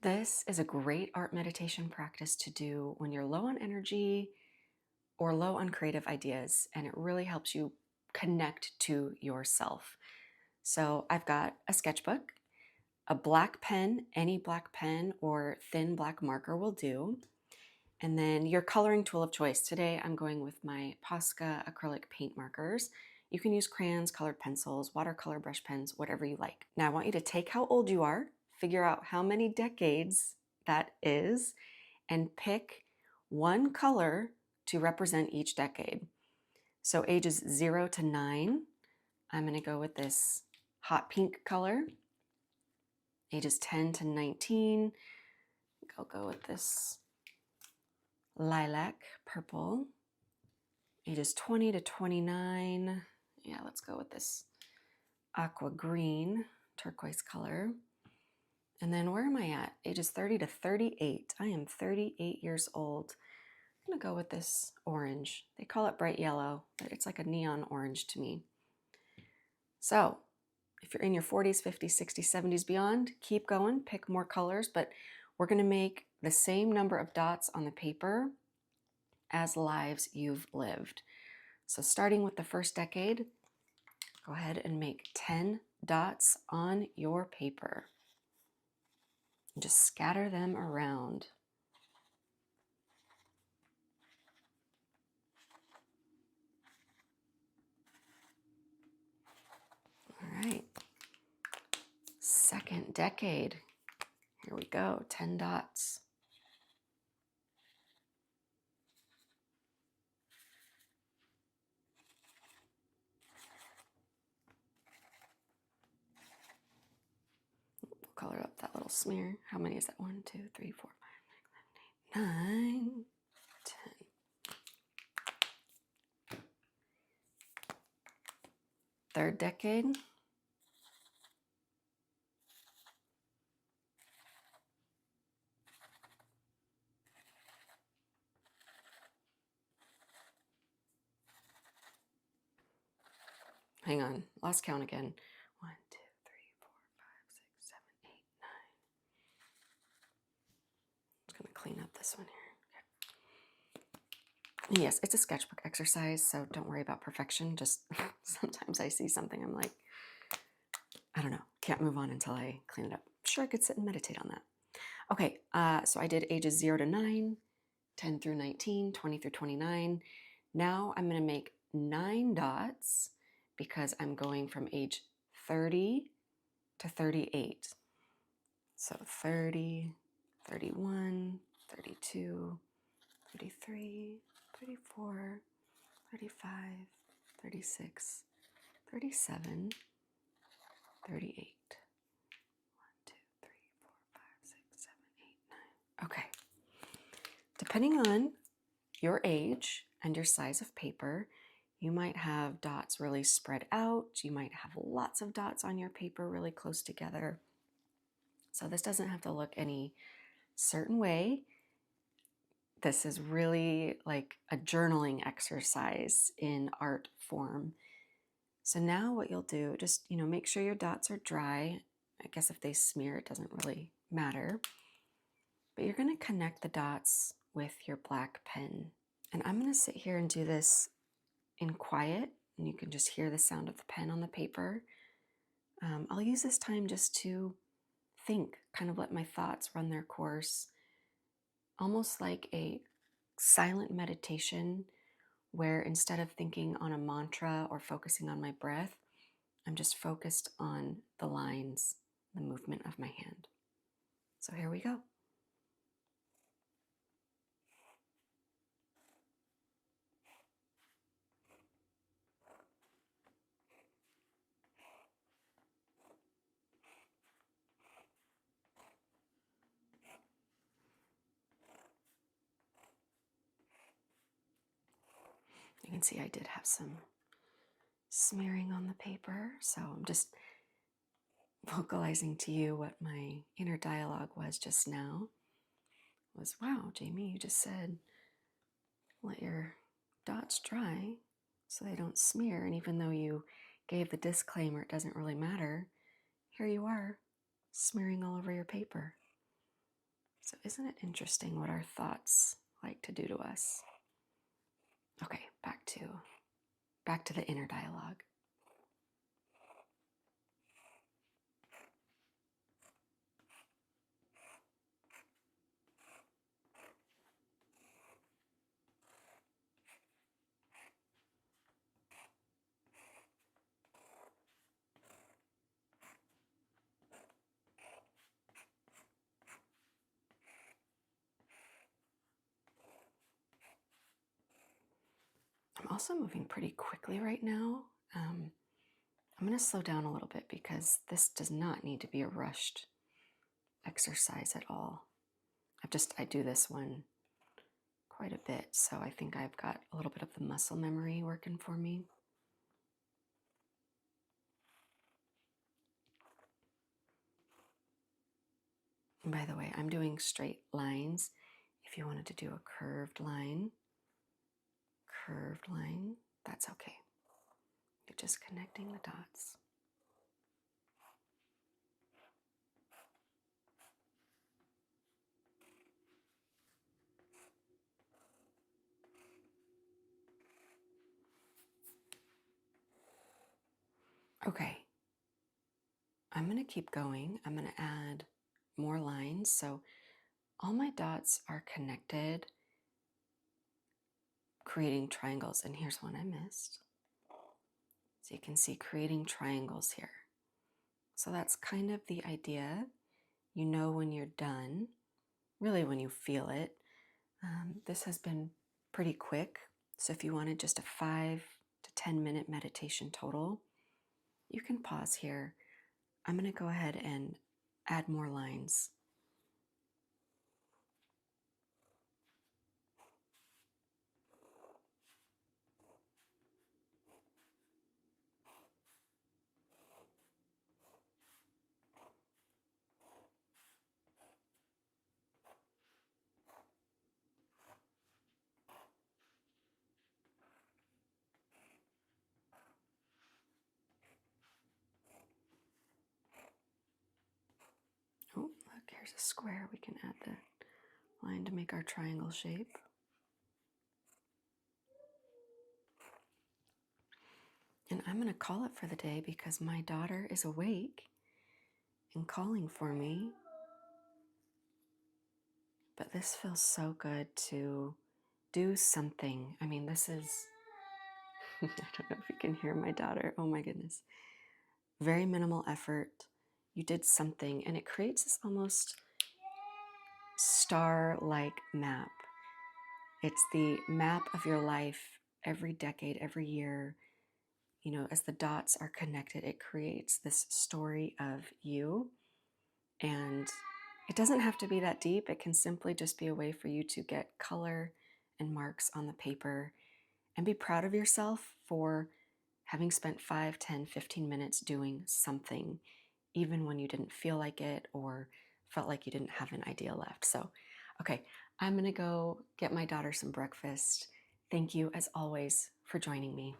This is a great art meditation practice to do when you're low on energy or low on creative ideas, and it really helps you connect to yourself. So I've got a sketchbook, a black pen, any black pen or thin black marker will do, and then your coloring tool of choice. Today I'm going with my Posca acrylic paint markers. You can use crayons, colored pencils, watercolor brush pens, whatever you like. Now I want you to take how old you are, figure out how many decades that is, and pick one color to represent each decade. So ages 0 to 9, I'm going to go with this hot pink color. Ages 10 to 19, I'll go with this lilac purple. Ages 20 to 29, yeah, let's go with this aqua green turquoise color. And then where am I at? Ages 30 to 38. I am 38 years old. I'm gonna go with this orange. They call it bright yellow, but it's like a neon orange to me. So if you're in your 40s, 50s, 60s, 70s, beyond, keep going, pick more colors, but we're gonna make the same number of dots on the paper as lives you've lived. So starting with the first decade, go ahead and make 10 dots on your paper. And just scatter them around. All right. Second decade. Here we go, 10 dots. We'll color up that little smear. How many is that? 1, 2, 3, 4, 5, 6, 7, 8, 9, 10. Third decade. Hang on, lost count again. 1, 2, 3, 4, 5, 6, 7, 8, 9. I'm just gonna clean up this one here. Okay. Yes, it's a sketchbook exercise, so don't worry about perfection. Just sometimes I see something, I'm like, I don't know, can't move on until I clean it up. Sure, I could sit and meditate on that. Okay, so I did ages 0 to 9, 10 through 19, 20 through 29. Now I'm gonna make 9 dots because I'm going from age 30 to 38. So 30, 31, 32, 33, 34, 35, 36, 37, 38. 1, 2, 3, 4, 5, 6, 7, 8, 9. Okay. Depending on your age and your size of paper, you might have dots really spread out. You might have lots of dots on your paper really close together. So this doesn't have to look any certain way. This is really like a journaling exercise in art form. So now what you'll do, just, make sure your dots are dry. I guess if they smear, it doesn't really matter. But you're going to connect the dots with your black pen. And I'm going to sit here and do this in quiet, and you can just hear the sound of the pen on the paper. I'll use this time just to think, kind of let my thoughts run their course, almost like a silent meditation where instead of thinking on a mantra or focusing on my breath, I'm just focused on the lines, the movement of my hand. So here we go. You can see I did have some smearing on the paper, so I'm just vocalizing to you what my inner dialogue was just now. Was, wow, Jayme, you just said let your dots dry so they don't smear, and even though you gave the disclaimer it doesn't really matter, here you are smearing all over your paper. So isn't it interesting what our thoughts like to do to us? Okay, back to the inner dialogue. I'm also moving pretty quickly right now. I'm going to slow down a little bit because this does not need to be a rushed exercise at all. I do this one quite a bit, so I think I've got a little bit of the muscle memory working for me. And by the way, I'm doing straight lines. If you wanted to do a curved line, that's okay. You're just connecting the dots. Okay, I'm going to keep going. I'm going to add more lines. So all my dots are connected, creating triangles. And here's one I missed. So you can see creating triangles here. So that's kind of the idea. You know when you're done, really when you feel it. This has been pretty quick. So if you wanted just a 5 to 10 minute meditation total, you can pause here. I'm going to go ahead and add more lines. Oh, look, here's a square. We can add the line to make our triangle shape. And I'm going to call it for the day because my daughter is awake and calling for me. But this feels so good to do something. I mean, this is, I don't know if you can hear my daughter. Oh my goodness. Very minimal effort. You did something, and it creates this almost star-like map. It's the map of your life every decade, every year. You know, as the dots are connected, it creates this story of you. And it doesn't have to be that deep. It can simply just be a way for you to get color and marks on the paper and be proud of yourself for having spent 5, 10, 15 minutes doing something, even when you didn't feel like it or felt like you didn't have an idea left. So, okay, I'm going to go get my daughter some breakfast. Thank you, as always, for joining me.